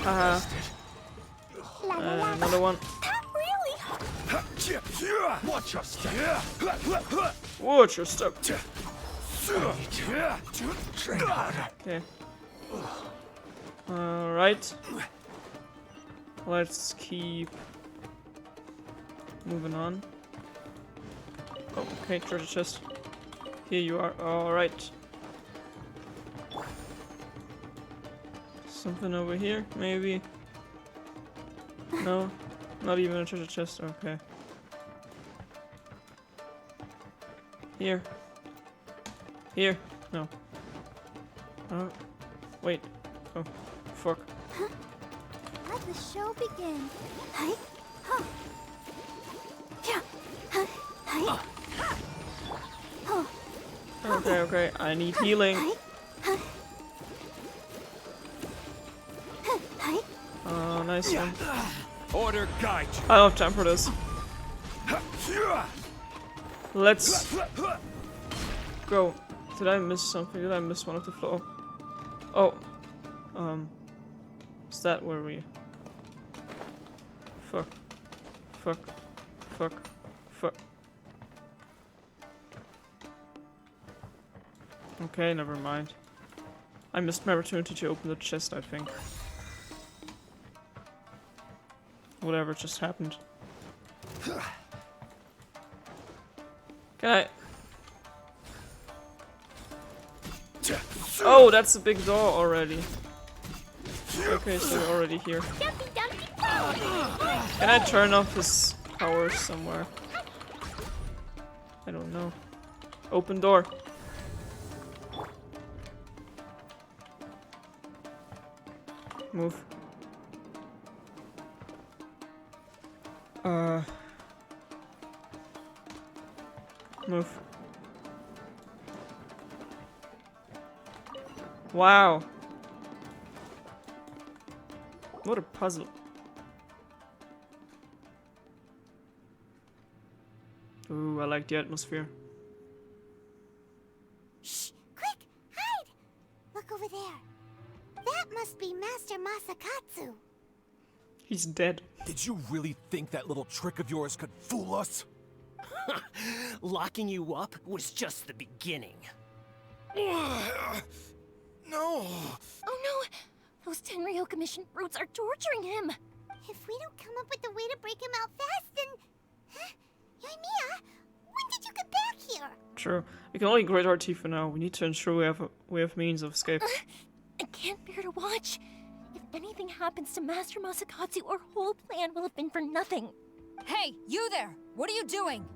S1: Haha. Another one.
S3: Watch your step.
S1: Watch your step.
S3: Train harder.
S1: Okay. Alright. Let's keep moving on. Oh, okay, treasure chest. Here you are. Alright. Something over here, maybe? No? Not even a treasure chest. Okay. Here. Here. No. Oh. Wait. Oh. Fuck.
S2: Let the show begin. Hi. Huh. Yeah. Hi. Oh.
S1: Okay, okay. I need healing. Oh, nice one.
S3: Order guide you.
S1: I don't have time for this. Let's go. Did I miss something? Did I miss one of the floor? Oh. Is that where we... Fuck. Fuck. Fuck. Fuck. Okay, never mind. I missed my opportunity to open the chest, I think. Whatever just happened. Can I... Oh, that's a big door already. Okay, so we're already here. Can I turn off his power somewhere? I don't know. Open door. Move. Move. Wow. What a puzzle. Ooh, I like the atmosphere.
S2: Shh! Quick! Hide! Look over there. That must be Master Masakatsu.
S1: He's dead.
S3: Did you really think that little trick of yours could fool us?
S10: Locking you up was just the beginning.
S3: No.
S13: Oh no! Those Tenryo Commission brutes are torturing him!
S2: If we don't come up with a way to break him out fast, then... Huh? Yoimiya, when did you get back here?
S1: True. We can only grade our teeth for now. We need to ensure we have means of escape.
S13: I can't bear to watch. If anything happens to Master Masakatsu, our whole plan will have been for nothing.
S14: Hey, you there! What are you doing?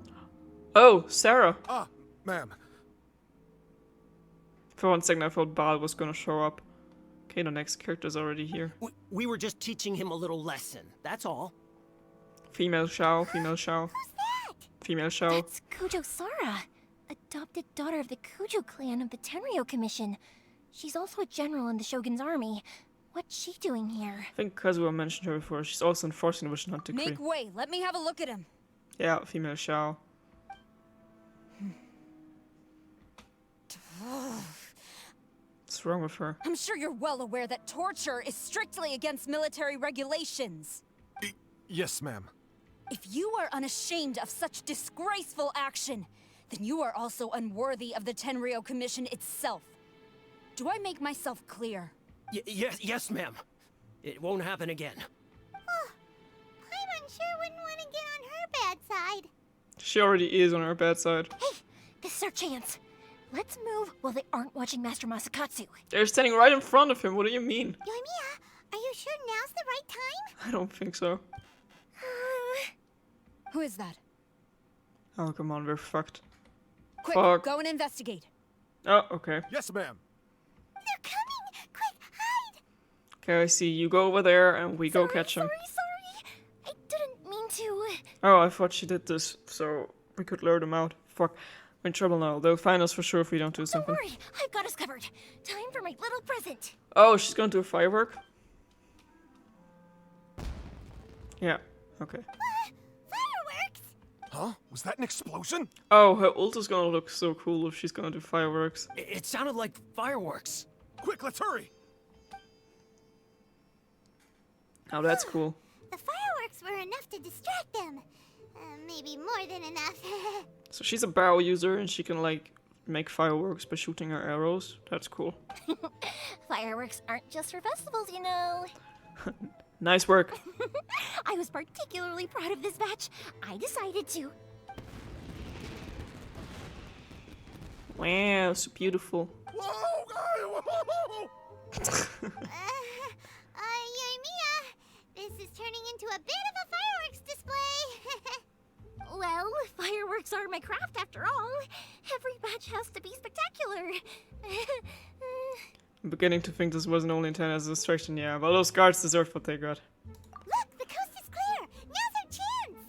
S1: Oh, Sarah.
S3: Ah, ma'am.
S1: For one second I thought Baal was gonna show up. Okay, the next character's already here.
S10: We were just teaching him a little lesson, that's all.
S1: Female Shao, female Shao.
S2: Who's that?
S1: Female Shao.
S13: That's Kujo Sara, adopted daughter of the Kujo clan of the Tenryo Commission. She's also a general in the Shogun's army. What's she doing here?
S1: I think Kazuha mentioned her before. She's also enforcing the Wishing Hunt decree.
S14: Make way, let me have a look at him.
S1: Yeah, female Shao. What's wrong with her?
S14: I'm sure you're well aware that torture is strictly against military regulations.
S3: Yes, ma'am.
S14: If you are unashamed of such disgraceful action, then you are also unworthy of the Tenryo Commission itself. Do I make myself clear?
S10: Yes, ma'am. It won't happen again.
S2: Oh, Paimon sure wouldn't want to get on her bad side.
S1: She already is on her bad side.
S13: Hey, this is our chance. Let's move while they aren't watching Master Masakatsu.
S1: They're standing right in front of him. What do you mean?
S2: Yoimiya, are you sure now's the right time?
S1: I don't think so.
S14: Who is that?
S1: Oh, come on, we're fucked.
S14: Quick,
S1: Fuck.
S14: go and investigate.
S1: Oh, okay.
S3: Yes, ma'am.
S2: They're coming! Quick, hide!
S1: Okay, I see. You go over there and we go catch him.
S13: Sorry. I didn't mean to.
S1: Oh, I thought she did this so we could lure them out. Fuck. We're in trouble now. They'll find us for sure if we don't do
S13: Don't
S1: something.
S13: worry, I've got us covered. Time for my little present.
S1: Oh, she's gonna do a firework? Yeah, okay.
S13: Fireworks?
S3: Huh? Was that an explosion?
S1: Oh, her ult is gonna look so cool if she's gonna do fireworks.
S12: It sounded like fireworks.
S3: Quick, let's hurry!
S1: Oh, that's cool.
S2: The fireworks were enough to distract them. Maybe more than enough.
S1: So she's a bow user and she can like make fireworks by shooting her arrows. That's cool.
S13: Fireworks aren't just for festivals, you know.
S1: Nice work.
S13: I was particularly proud of this batch. I decided to.
S1: Wow, so beautiful.
S2: Yoimiya, this is turning into a bit of a fireworks display.
S13: Well, fireworks are my craft after all. Every batch has to be spectacular.
S1: I'm beginning to think this wasn't only intended as a distraction, yeah. Well, those guards deserve what they got.
S2: Look, the coast is clear. Now's our chance.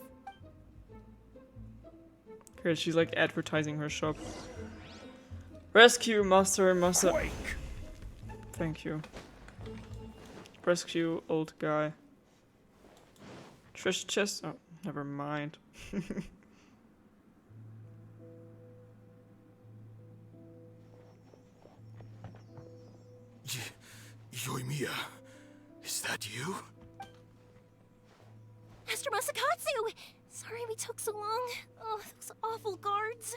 S1: Okay, she's like advertising her shop. Rescue Master. Thank you. Rescue old guy. Treasure chest? Oh, never mind.
S3: Yoimiya, is that you?
S13: Master Masakatsu! Sorry we took so long. Oh, those awful guards.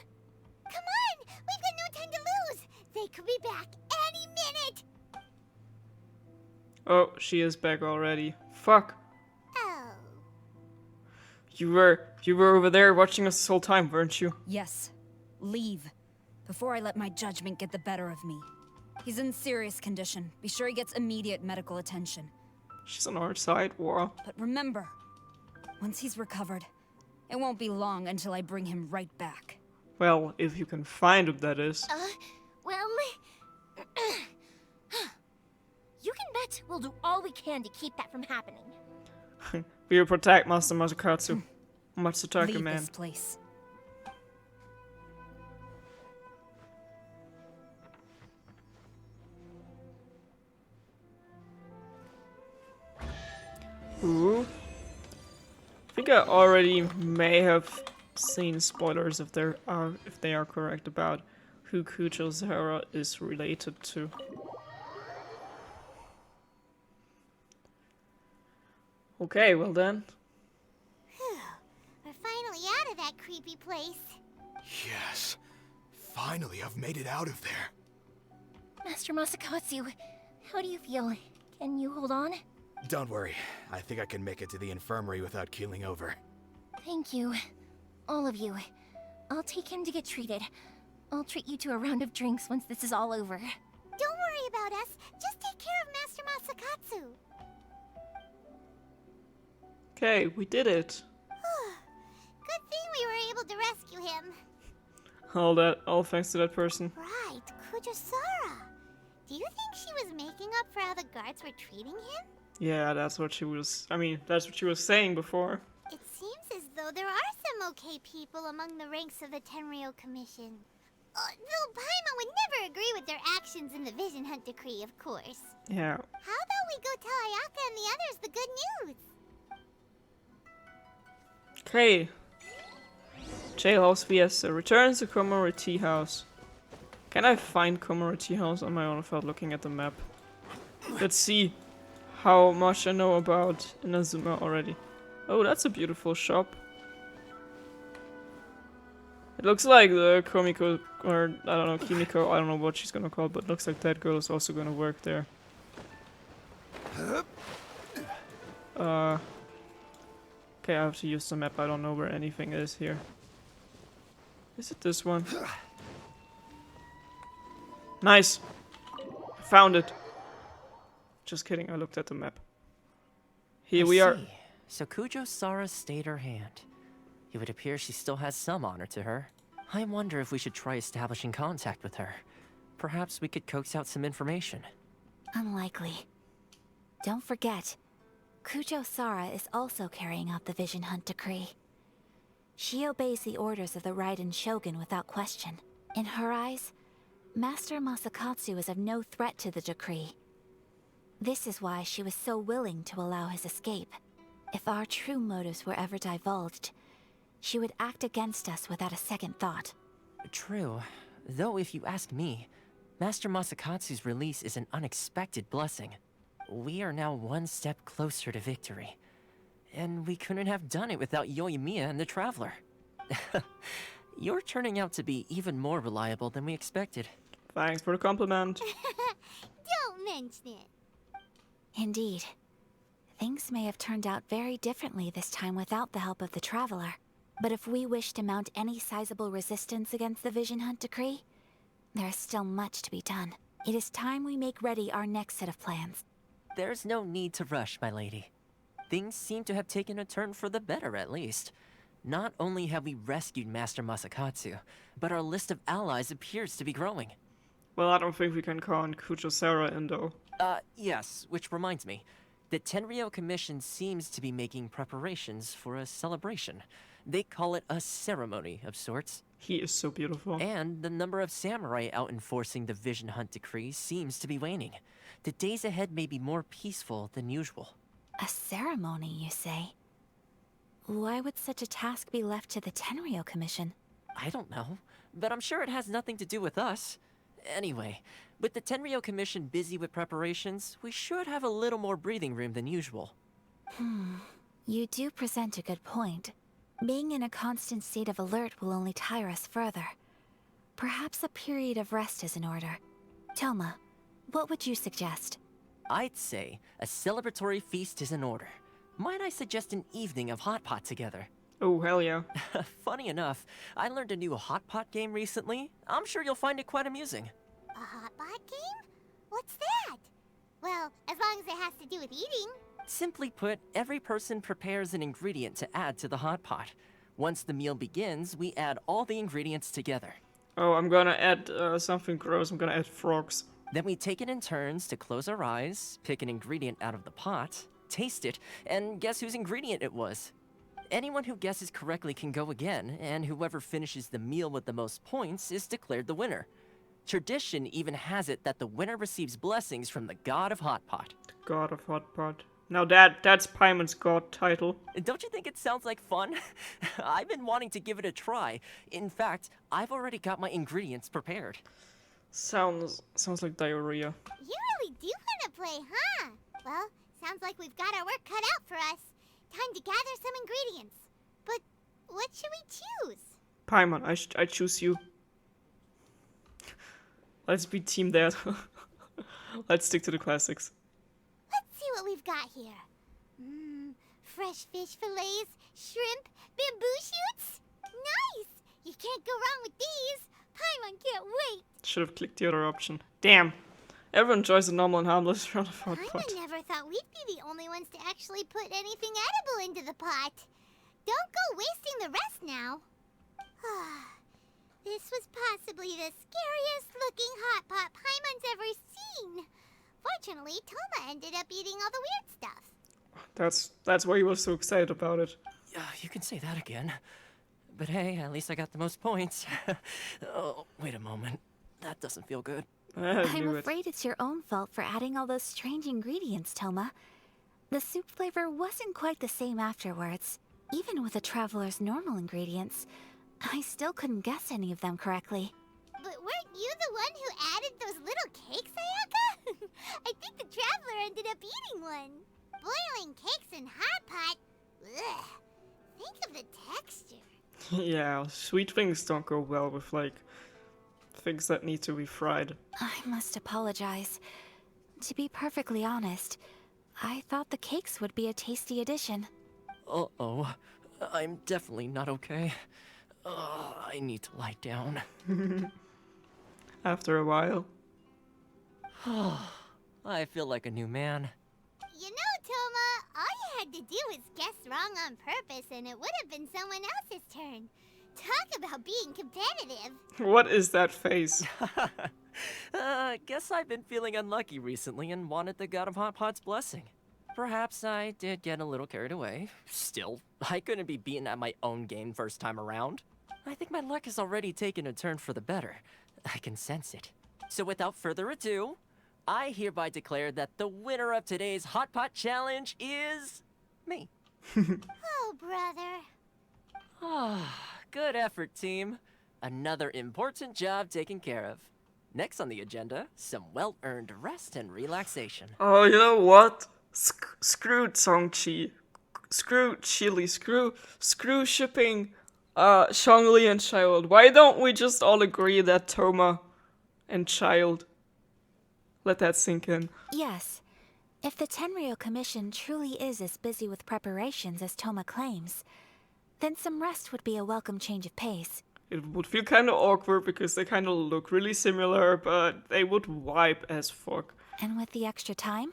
S2: Come on, we've got no time to lose. They could be back any minute.
S1: Oh, she is back already. Fuck.
S2: Oh.
S1: You were over there watching us this whole time, weren't you?
S14: Yes. Leave. Before I let my judgment get the better of me. He's in serious condition. Be sure he gets immediate medical attention.
S1: She's on our side, wow.
S14: But remember, once he's recovered, it won't be long until I bring him right back.
S1: Well, if you can find him, that is.
S13: Well... You can bet we'll do all we can to keep that from happening.
S1: We will protect Master Masakatsu. Matsutake,
S14: Leave
S1: man.
S14: this place.
S1: Ooh. I think I already may have seen spoilers if they are correct about who Kujo Zara is related to. Okay, well then.
S2: We're finally out of that creepy place.
S3: Yes. Finally, I've made it out of there.
S13: Master Masakatsu, how do you feel? Can you hold on?
S15: Don't worry. I think I can make it to the infirmary without keeling over.
S13: Thank you. All of you. I'll take him to get treated. I'll treat you to a round of drinks once this is all over.
S2: Don't worry about us. Just take care of Master Masakatsu.
S1: Okay, we did it.
S2: Good thing we were able to rescue him.
S1: All thanks to that person.
S2: Right, Kujosara. Do you think she was making up for how the guards were treating him?
S1: Yeah, that's what she was. I mean, that's what she was saying before.
S2: It seems as though there are some okay people among the ranks of the Tenryou Commission. Though Paimon would never agree with their actions in the Vision Hunt Decree, of course.
S1: Yeah.
S2: How about we go tell Ayaka and the others the good news?
S1: Okay. Jailhouse Fiesta returns to Komori Tea House. Can I find Komori Tea House on my own without looking at the map? Let's see how much I know about Inazuma already. Oh, that's a beautiful shop. It looks like the Komiko, or I don't know, Kimiko, I don't know what she's gonna call it, but it looks like that girl is also gonna work there. Okay, I have to use the map. I don't know where anything is here. Is it this one? Nice! I found it! Just kidding, I looked at the map. Here we are.
S10: So Kujo-Sara stayed her hand. It would appear she still has some honor to her. I wonder if we should try establishing contact with her. Perhaps we could coax out some information.
S9: Unlikely. Don't forget, Kujo-Sara is also carrying out the Vision Hunt Decree. She obeys the orders of the Raiden Shogun without question. In her eyes, Master Masakatsu is of no threat to the decree. This is why she was so willing to allow his escape. If our true motives were ever divulged, she would act against us without a second thought.
S10: True. Though if you ask me, Master Masakatsu's release is an unexpected blessing. We are now one step closer to victory. And we couldn't have done it without Yoimiya and the Traveler. You're turning out to be even more reliable than we expected.
S1: Thanks for the compliment.
S2: Don't mention it.
S9: Indeed. Things may have turned out very differently this time without the help of the Traveler. But if we wish to mount any sizable resistance against the Vision Hunt decree, there is still much to be done. It is time we make ready our next set of plans.
S10: There's no need to rush, my lady. Things seem to have taken a turn for the better, at least. Not only have we rescued Master Masakatsu, but our list of allies appears to be growing.
S1: Well, I don't think we can count Kujo-Sara in, though.
S10: Yes, which reminds me. The Tenryou Commission seems to be making preparations for a celebration. They call it a ceremony of sorts.
S1: He is so beautiful.
S10: And the number of samurai out enforcing the Vision Hunt decree seems to be waning. The days ahead may be more peaceful than usual.
S9: A ceremony, you say? Why would such a task be left to the Tenryou Commission?
S10: I don't know, but I'm sure it has nothing to do with us. Anyway, with the Tenryou Commission busy with preparations, we should have a little more breathing room than usual.
S9: You do present a good point. Being in a constant state of alert will only tire us further. Perhaps a period of rest is in order. Toma, what would you suggest?
S10: I'd say a celebratory feast is in order. Might I suggest an evening of hot pot together?
S1: Oh, hell yeah.
S10: Funny enough, I learned a new hot pot game recently. I'm sure you'll find it quite amusing.
S2: A hot pot game? What's that? Well, as long as it has to do with eating.
S10: Simply put, every person prepares an ingredient to add to the hot pot. Once the meal begins, we add all the ingredients together.
S1: Oh, I'm gonna add something gross. I'm gonna add frogs.
S10: Then we take it in turns to close our eyes, pick an ingredient out of the pot, taste it, and guess whose ingredient it was. Anyone who guesses correctly can go again, and whoever finishes the meal with the most points is declared the winner. Tradition even has it that the winner receives blessings from the God of Hot Pot.
S1: God of Hot Pot. Now that's Paimon's god title.
S10: Don't you think it sounds like fun? I've been wanting to give it a try. In fact, I've already got my ingredients prepared.
S1: Sounds like diarrhea.
S2: You really do want to play, huh? Well, sounds like we've got our work cut out for us. Time to gather some ingredients. But what should we choose?
S1: Paimon, I choose you. Let's be Team Dad. Let's stick to the classics.
S2: Let's see what we've got here. Fresh fish fillets, shrimp, bamboo shoots. Nice! You can't go wrong with these. Paimon can't wait.
S1: Should have clicked the other option. Damn. Everyone enjoys the normal and harmless round of hot pot.
S2: Paimon never thought we'd be the only ones to actually put anything edible into the pot. Don't go wasting the rest now. This was possibly the scariest looking hot pot Paimon's ever seen. Fortunately, Toma ended up eating all the weird stuff.
S1: That's why he was so excited about it.
S10: You can say that again. But hey, at least I got the most points. Oh, wait a moment. That doesn't feel good.
S9: I'm afraid it's your own fault for adding all those strange ingredients, Toma. The soup flavor wasn't quite the same afterwards. Even with the Traveler's normal ingredients, I still couldn't guess any of them correctly.
S2: But weren't you the one who added those little cakes, Ayaka? I think the Traveler ended up eating one. Boiling cakes in hot pot? Ugh. Think of the texture.
S1: Yeah, sweet things don't go well with, like, things that need to be fried.
S9: I must apologize. To be perfectly honest, I thought the cakes would be a tasty addition.
S10: Uh-oh. I'm definitely not okay. I need to lie down.
S1: After a while.
S10: I feel like a new man.
S2: You know, Toma, all you had to do was guess wrong on purpose and it would have been someone else's turn. Talk about being competitive.
S1: What is that face?
S10: Guess I've been feeling unlucky recently and wanted the God of Hot Pot's blessing. Perhaps I did get a little carried away. Still, I couldn't be beaten at my own game first time around. I think my luck has already taken a turn for the better. I can sense it. So without further ado, I hereby declare that the winner of today's Hot Pot Challenge is me.
S2: Oh, brother.
S10: Ah, good effort, team. Another important job taken care of. Next on the agenda, some well-earned rest and relaxation.
S1: Oh, you know what? Screw Songchi. Screw Chili. Screw shipping Shangli and Child. Why don't we just all agree that Toma and Child? Let that sink in.
S9: Yes. If the Tenryou Commission truly is as busy with preparations as Toma claims, then some rest would be a welcome change of pace.
S1: It would feel kind of awkward because they kind of look really similar, but they would wipe as fuck.
S9: And with the extra time,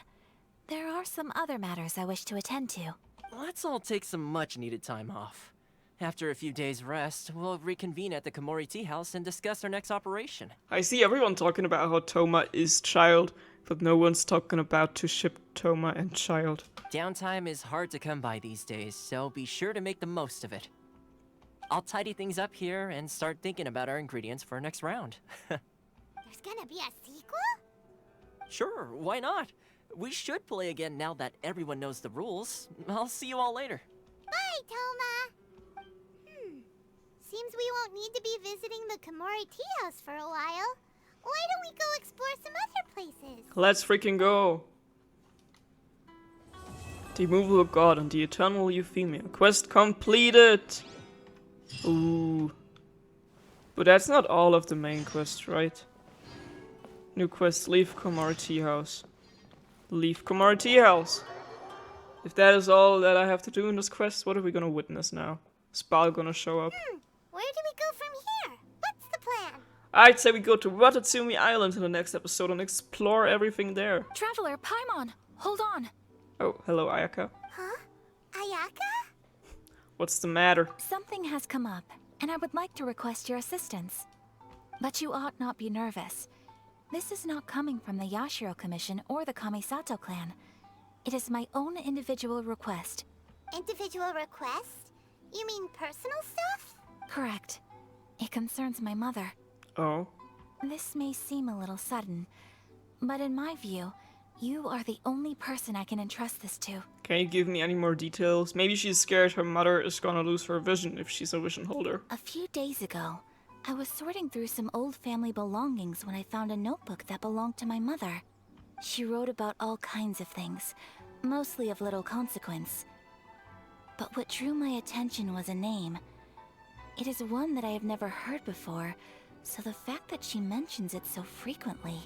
S9: there are some other matters I wish to attend to.
S10: Let's all take some much-needed time off. After a few days' rest, we'll reconvene at the Komori Tea House and discuss our next operation.
S1: I see everyone talking about how Toma is Child, but no one's talking about to ship Toma and Child.
S10: Downtime is hard to come by these days, so be sure to make the most of it. I'll tidy things up here and start thinking about our ingredients for our next round.
S2: There's gonna be a sequel?
S10: Sure, why not? We should play again now that everyone knows the rules. I'll see you all later.
S2: Bye, Toma. Seems we won't need to be visiting the Komori Tea House for a while. Why don't we go explore some other places?
S1: Let's freaking go! The Removal of God and the Eternal Euphemia. Quest completed! Ooh. But that's not all of the main quest, right? New quest, leave Komori Tea House. Leave Komori Tea House! If that is all that I have to do in this quest, what are we gonna witness now? Spal gonna show up.
S2: Where do we go from here? What's the plan?
S1: I'd say we go to Watatsumi Island in the next episode and explore everything there.
S9: Traveler, Paimon, hold on.
S1: Oh, hello, Ayaka.
S2: Huh? Ayaka?
S1: What's the matter?
S9: Something has come up, and I would like to request your assistance. But you ought not be nervous. This is not coming from the Yashiro Commission or the Kamisato clan. It is my own individual request.
S2: Individual request? You mean personal stuff?
S9: Correct. It concerns my mother.
S1: Oh.
S9: This may seem a little sudden, but in my view, you are the only person I can entrust this to.
S1: Can you give me any more details? Maybe she's scared her mother is gonna lose her vision if she's a vision holder.
S9: A few days ago, I was sorting through some old family belongings when I found a notebook that belonged to my mother. She wrote about all kinds of things, mostly of little consequence. But what drew my attention was a name. It is one that I have never heard before, so the fact that she mentions it so frequently,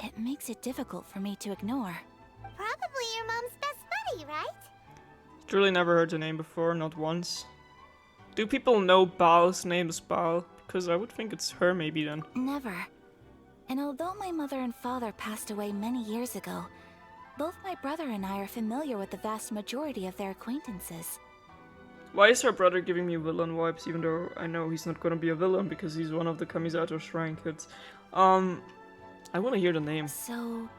S9: it makes it difficult for me to ignore.
S2: Probably your mom's best buddy, right?
S1: Truly never heard the name before, not once. Do people know Baal's name is Baal? Because I would think it's her maybe then.
S9: Never. And although my mother and father passed away many years ago, both my brother and I are familiar with the vast majority of their acquaintances.
S1: Why is her brother giving me villain vibes even though I know he's not gonna be a villain because he's one of the Kamisato Shrine kids? I wanna hear the name.
S9: So,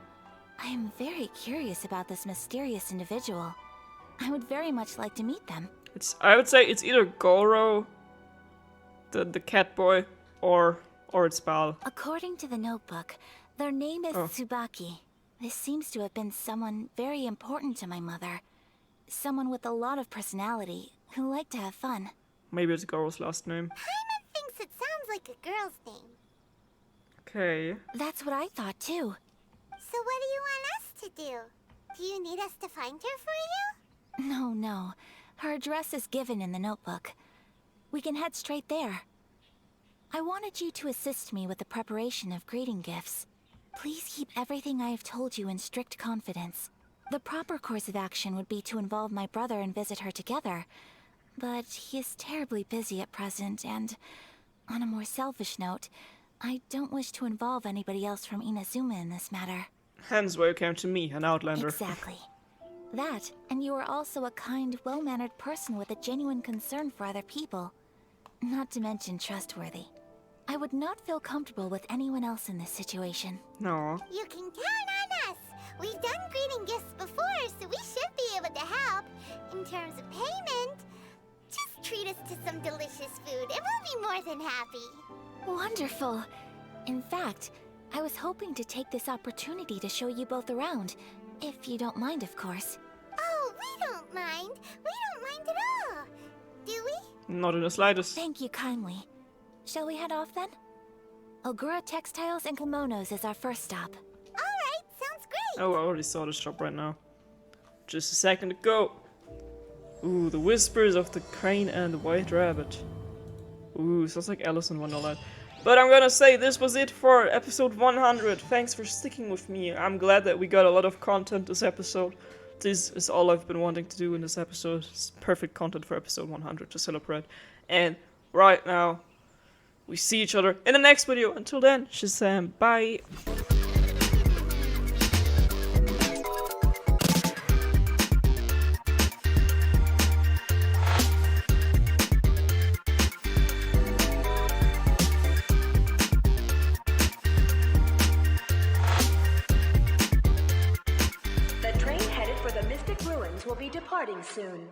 S9: I am very curious about this mysterious individual. I would very much like to meet them.
S1: I would say it's either Goro, the cat boy, or it's Baal.
S9: According to the notebook, their name is
S1: Oh.
S9: Tsubaki. This seems to have been someone very important to my mother. Someone with a lot of personality, who liked to have fun.
S1: Maybe it's Goro's last name.
S2: Paimon thinks it sounds like a girl's name.
S1: Okay.
S9: That's what I thought too.
S2: So what do you want us to do? Do you need us to find her for you?
S9: No. Her address is given in the notebook. We can head straight there. I wanted you to assist me with the preparation of greeting gifts. Please keep everything I have told you in strict confidence. The proper course of action would be to involve my brother and visit her together, but he is terribly busy at present, and on a more selfish note, I don't wish to involve anybody else from Inazuma in this matter.
S1: Hence why you came to me, an outlander.
S9: Exactly. That, and you are also a kind, well-mannered person with a genuine concern for other people. Not to mention trustworthy. I would not feel comfortable with anyone else in this situation.
S1: No.
S2: You can count on us. We've done greeting gifts before, so we should be able to help. In terms of payment, just treat us to some delicious food and we'll be more than happy.
S9: Wonderful. In fact, I was hoping to take this opportunity to show you both around. If you don't mind, of course.
S2: Oh, we don't mind. We don't mind at all. Do we?
S1: Not in the slightest.
S9: Thank you kindly. Shall we head off then? Ogura Textiles and Kimonos is our first stop.
S2: Alright, sounds great.
S1: Oh, I already saw the shop right now. Just a second ago. Ooh, the whispers of the crane and the white rabbit. Ooh, sounds like Alice in Wonderland. But I'm gonna say this was it for episode 100. Thanks for sticking with me. I'm glad that we got a lot of content this episode. This is all I've been wanting to do in this episode. It's perfect content for episode 100 to celebrate. And right now, we see each other in the next video. Until then, Shazam, bye!
S16: The train headed for the Mystic Ruins will be departing soon.